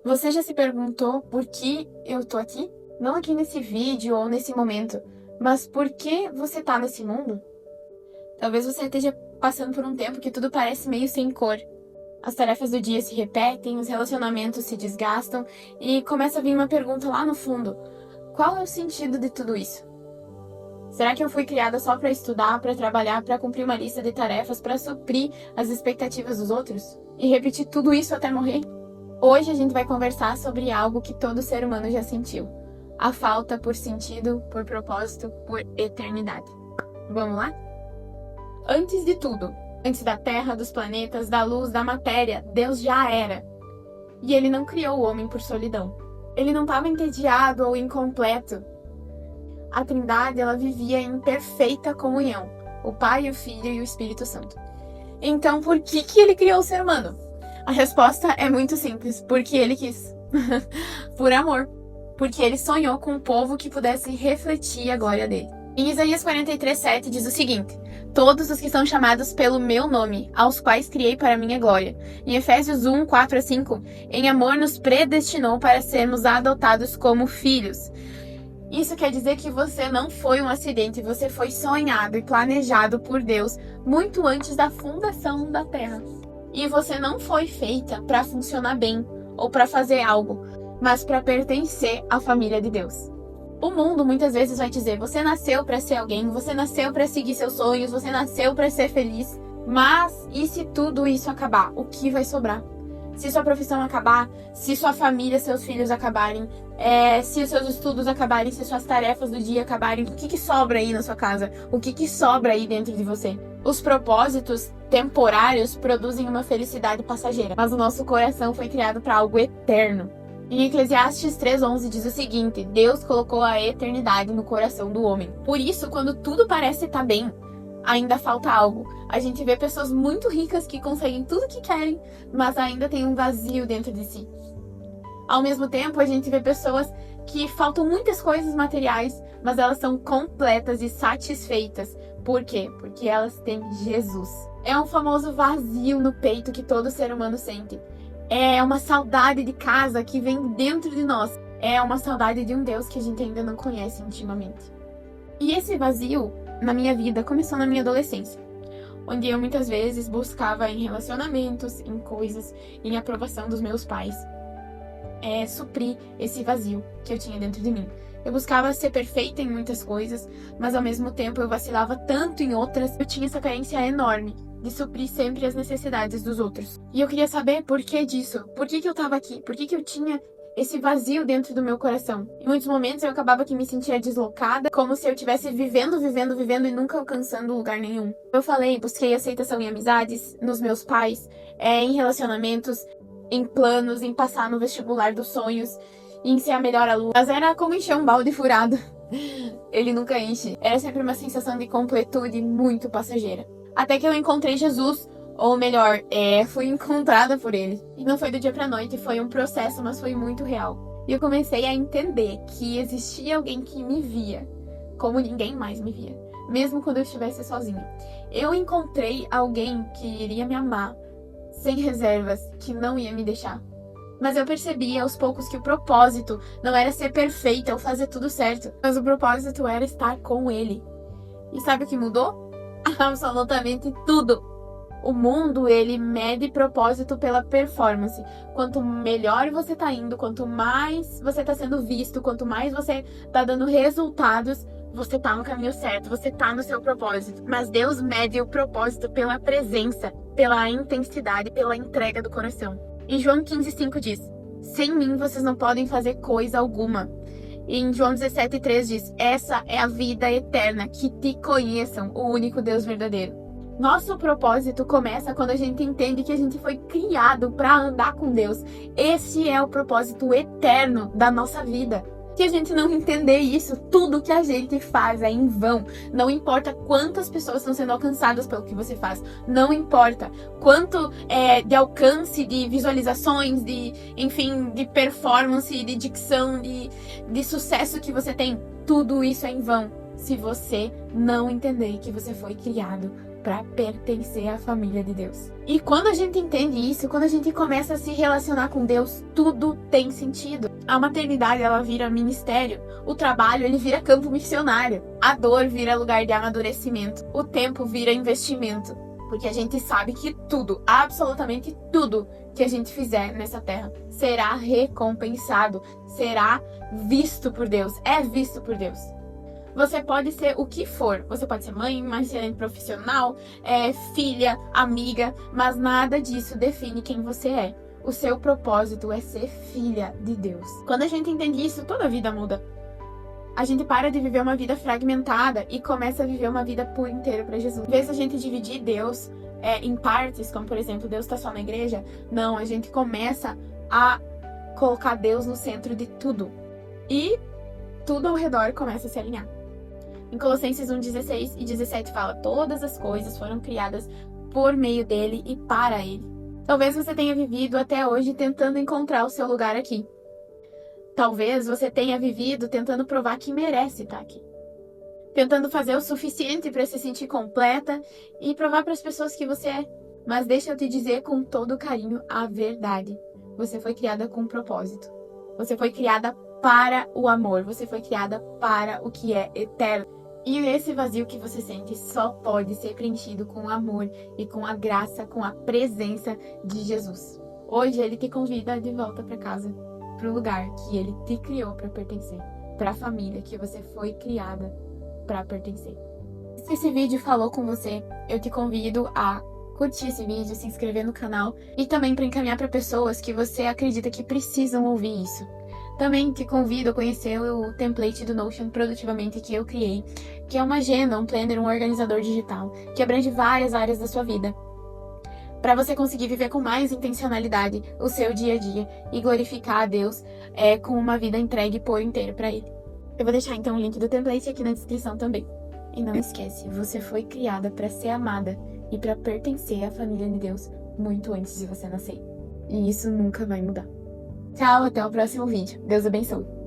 Você já se perguntou por que eu tô aqui? Não aqui nesse vídeo ou nesse momento, mas por que você tá nesse mundo? Talvez você esteja passando por um tempo que tudo parece meio sem cor. As tarefas do dia se repetem, os relacionamentos se desgastam e começa a vir uma pergunta lá no fundo: qual é o sentido de tudo isso? Será que eu fui criada só para estudar, para trabalhar, para cumprir uma lista de tarefas, para suprir as expectativas dos outros? E repetir tudo isso até morrer? Hoje a gente vai conversar sobre algo que todo ser humano já sentiu: a falta por sentido, por propósito, por eternidade. Vamos lá? Antes de tudo, antes da Terra, dos planetas, da luz, da matéria, Deus já era. E Ele não criou o homem por solidão. Ele não estava entediado ou incompleto. A Trindade, ela vivia em perfeita comunhão: o Pai, o Filho e o Espírito Santo. Então, por que Ele criou o ser humano? A resposta é muito simples: porque Ele quis. Por amor. Porque Ele sonhou com um povo que pudesse refletir a glória dele. Em Isaías 43:7 diz o seguinte: todos os que são chamados pelo meu nome, aos quais criei para a minha glória. Em Efésios 1:4-5, em amor nos predestinou para sermos adotados como filhos. Isso quer dizer que você não foi um acidente, você foi sonhado e planejado por Deus muito antes da fundação da Terra. E você não foi feita para funcionar bem ou para fazer algo, mas para pertencer à família de Deus. O mundo muitas vezes vai dizer: você nasceu para ser alguém, você nasceu para seguir seus sonhos, você nasceu para ser feliz. Mas e se tudo isso acabar? O que vai sobrar? Se sua profissão acabar, se sua família, seus filhos acabarem, se os seus estudos acabarem, se suas tarefas do dia acabarem, o que sobra aí na sua casa? O que sobra aí dentro de você? Os propósitos temporários produzem uma felicidade passageira, mas o nosso coração foi criado para algo eterno. Em Eclesiastes 3:11 diz o seguinte: Deus colocou a eternidade no coração do homem. Por isso, quando tudo parece estar bem, ainda falta algo. A gente vê pessoas muito ricas que conseguem tudo o que querem, mas ainda tem um vazio dentro de si. Ao mesmo tempo, a gente vê pessoas que faltam muitas coisas materiais, mas elas são completas e satisfeitas. Por quê? Porque elas têm Jesus. É um famoso vazio no peito que todo ser humano sente. É uma saudade de casa que vem dentro de nós. É uma saudade de um Deus que a gente ainda não conhece intimamente. E esse vazio, na minha vida, começou na minha adolescência, onde eu muitas vezes buscava em relacionamentos, em coisas, em aprovação dos meus pais, suprir esse vazio que eu tinha dentro de mim. Eu buscava ser perfeita em muitas coisas, mas ao mesmo tempo eu vacilava tanto em outras. Eu tinha essa carência enorme de suprir sempre as necessidades dos outros. E eu queria saber por que disso. Por que eu tava aqui? Por que eu tinha esse vazio dentro do meu coração? Em muitos momentos eu acabava que me sentia deslocada, como se eu estivesse vivendo e nunca alcançando lugar nenhum. Eu busquei aceitação em amizades, nos meus pais, em relacionamentos, em planos, em passar no vestibular dos sonhos, em ser a melhor aluna. Mas era como encher um balde furado. Ele nunca enche. Era sempre uma sensação de completude muito passageira. Até que eu encontrei Jesus, ou melhor, fui encontrada por ele. E não foi do dia pra noite, foi um processo, mas foi muito real. E eu comecei a entender que existia alguém que me via como ninguém mais me via, mesmo quando eu estivesse sozinha. Eu encontrei alguém que iria me amar, sem reservas, que não ia me deixar. Mas eu percebi aos poucos que o propósito não era ser perfeita ou fazer tudo certo, mas o propósito era estar com ele. E sabe o que mudou? Absolutamente tudo. O mundo, ele mede propósito pela performance. Quanto melhor você tá indo, quanto mais você tá sendo visto, quanto mais você tá dando resultados, você tá no caminho certo, você tá no seu propósito. Mas Deus mede o propósito pela presença, pela intensidade, pela entrega do coração. Em João 15:5 diz: sem mim vocês não podem fazer coisa alguma. E em João 17:3 diz: essa é a vida eterna, que te conheçam, o único Deus verdadeiro. Nosso propósito começa quando a gente entende que a gente foi criado para andar com Deus. Esse é o propósito eterno da nossa vida. Se a gente não entender isso, tudo que a gente faz é em vão. Não importa quantas pessoas estão sendo alcançadas pelo que você faz. Não importa quanto de alcance, de visualizações, de performance, de dicção, de sucesso que você tem. Tudo isso é em vão se você não entender que você foi criado para pertencer à família de Deus. E quando a gente entende isso, quando a gente começa a se relacionar com Deus, tudo tem sentido. A maternidade, ela vira ministério, o trabalho, ele vira campo missionário, a dor vira lugar de amadurecimento, o tempo vira investimento, porque a gente sabe que tudo, absolutamente tudo que a gente fizer nessa terra será recompensado, será visto por Deus, é visto por Deus. Você pode ser o que for. Você pode ser mãe, mais excelente profissional, filha, amiga, mas nada disso define quem você é. O seu propósito é ser filha de Deus. Quando a gente entende isso, toda a vida muda. A gente para de viver uma vida fragmentada e começa a viver uma vida por inteiro para Jesus. Em vez de a gente dividir Deus em partes, como por exemplo, Deus está só na igreja, não, a gente começa a colocar Deus no centro de tudo. E tudo ao redor começa a se alinhar. Em Colossenses 1:16 e 17 fala: todas as coisas foram criadas por meio dele e para ele. Talvez você tenha vivido até hoje tentando encontrar o seu lugar aqui. Talvez você tenha vivido tentando provar que merece estar aqui. Tentando fazer o suficiente para se sentir completa e provar para as pessoas que você é. Mas deixa eu te dizer com todo carinho a verdade. Você foi criada com um propósito. Você foi criada para o amor. Você foi criada para o que é eterno. E esse vazio que você sente só pode ser preenchido com o amor e com a graça, com a presença de Jesus. Hoje ele te convida de volta para casa, para o lugar que ele te criou para pertencer, para a família que você foi criada para pertencer. Se esse vídeo falou com você, eu te convido a curtir esse vídeo, se inscrever no canal e também para encaminhar para pessoas que você acredita que precisam ouvir isso. Também te convido a conhecer o template do Notion Produtivamente que eu criei, que é uma agenda, um planner, um organizador digital, que abrange várias áreas da sua vida, para você conseguir viver com mais intencionalidade o seu dia a dia e glorificar a Deus com uma vida entregue por inteiro para Ele. Eu vou deixar então o link do template aqui na descrição também. E não esquece, você foi criada para ser amada e para pertencer à família de Deus muito antes de você nascer. E isso nunca vai mudar. Tchau, até o próximo vídeo. Deus abençoe.